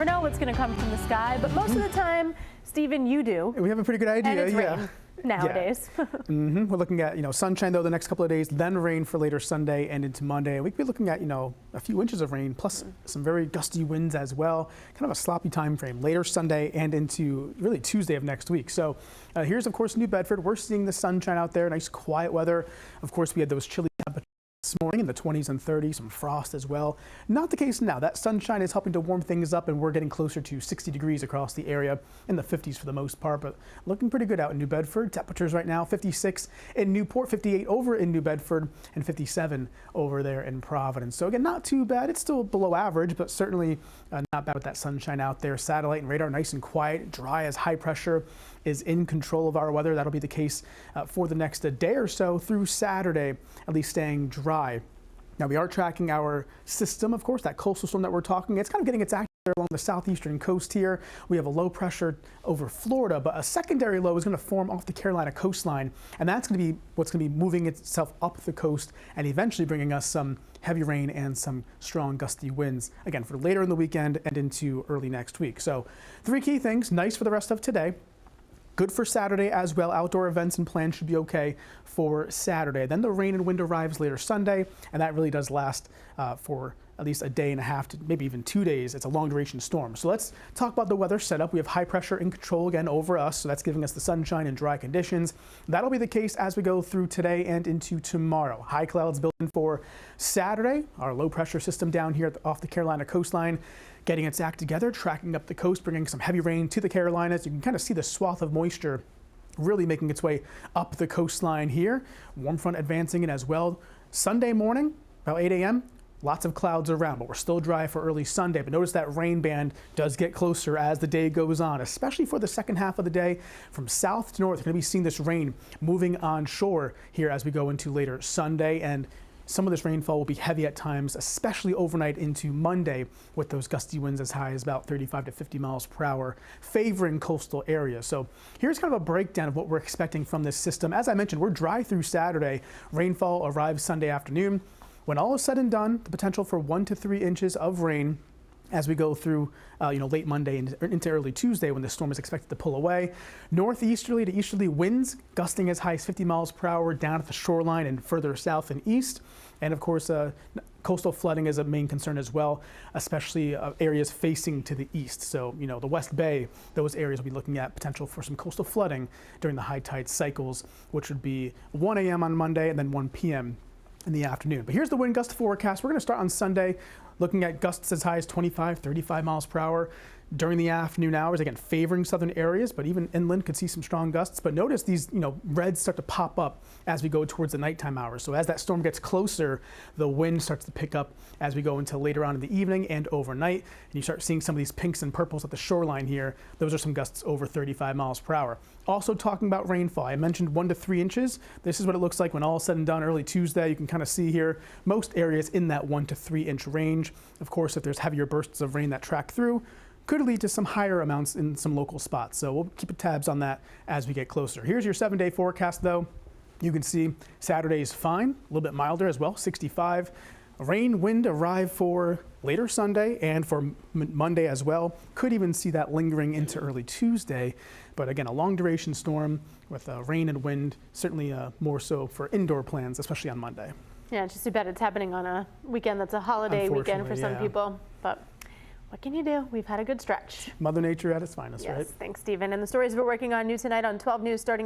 never know what's going to come from the sky, but most of the time, Stephen, you do. We have a pretty good idea. And it's rain nowadays. Yeah. We're looking at, sunshine though the next couple of days, then rain for later Sunday and into Monday. We could be looking at, a few inches of rain plus some very gusty winds as well. Kind of a sloppy time frame later Sunday and into really Tuesday of next week. So here's of course New Bedford. We're seeing the sunshine out there, nice quiet weather. Of course, we had those chilly temperatures this morning in the 20s and 30s, some frost as well. Not the case now. That sunshine is helping to warm things up, and we're getting closer to 60 degrees across the area, in the 50s for the most part, but looking pretty good out in New Bedford. Temperatures right now 56 in Newport, 58 over in New Bedford, and 57 over there in Providence. So again, not too bad. It's still below average, but certainly not bad with that sunshine out there. Satellite and radar nice and quiet, dry as high pressure is in control of our weather. That'll be the case for the next day or so through Saturday, at least staying dry. Now we are tracking our system, of course, that coastal storm that we're talking. It's kind of getting its action there along the southeastern coast here. We have a low pressure over Florida, but a secondary low is going to form off the Carolina coastline, and that's going to be what's going to be moving itself up the coast and eventually bringing us some heavy rain and some strong gusty winds, again, for later in the weekend and into early next week. So 3 key things, nice for the rest of today. Good for Saturday as well. Outdoor events and plans should be okay for Saturday. Then the rain and wind arrives later Sunday, and that really does last for at least a day and a half to maybe even 2 days. It's a long duration storm. So let's talk about the weather setup. We have high pressure in control again over us, so that's giving us the sunshine and dry conditions. That'll be the case as we go through today and into tomorrow. High clouds built in for Saturday. Our low pressure system down here off the Carolina coastline getting its act together, tracking up the coast, bringing some heavy rain to the Carolinas. You can kind of see the swath of moisture really making its way up the coastline here. Warm front advancing in as well. Sunday morning, about 8 a.m., lots of clouds around, but we're still dry for early Sunday. But notice that rain band does get closer as the day goes on, especially for the second half of the day. From south to north, you're going to be seeing this rain moving on shore here as we go into later Sunday. And some of this rainfall will be heavy at times, especially overnight into Monday, with those gusty winds as high as about 35 to 50 miles per hour, favoring coastal areas. So here's kind of a breakdown of what we're expecting from this system. As I mentioned, we're dry through Saturday. Rainfall arrives Sunday afternoon. When all is said and done, the potential for 1 to 3 inches of rain as we go through late Monday and into early Tuesday when the storm is expected to pull away. Northeasterly to easterly winds gusting as high as 50 miles per hour down at the shoreline and further south and east. And of course, coastal flooding is a main concern as well, especially areas facing to the east. So, the West Bay, those areas will be looking at potential for some coastal flooding during the high tide cycles, which would be 1 a.m. on Monday and then 1 p.m. in the afternoon. But here's the wind gust forecast. We're going to start on Sunday looking at gusts as high as 25, 35 miles per hour during the afternoon hours, again, favoring southern areas, but even inland could see some strong gusts. But notice these, reds start to pop up as we go towards the nighttime hours. So as that storm gets closer, the wind starts to pick up as we go into later on in the evening and overnight. And you start seeing some of these pinks and purples at the shoreline here. Those are some gusts over 35 miles per hour. Also talking about rainfall, I mentioned 1 to 3 inches. This is what it looks like when all is said and done early Tuesday. You can kind of see here most areas in that 1 to 3 inch range. Of course, if there's heavier bursts of rain that track through, could lead to some higher amounts in some local spots. So we'll keep tabs on that as we get closer. Here's your 7-day forecast though. You can see Saturday is fine, a little bit milder as well, 65. Rain, wind arrive for later Sunday and for Monday as well. Could even see that lingering into early Tuesday. But again, a long duration storm with rain and wind, certainly more so for indoor plans, especially on Monday. Yeah, it's just too bad it's happening on a weekend that's a holiday weekend for some people. But what can you do? We've had a good stretch. Mother Nature at its finest, yes, right? Thanks, Stephen. And the stories we're working on new tonight on 12 News starting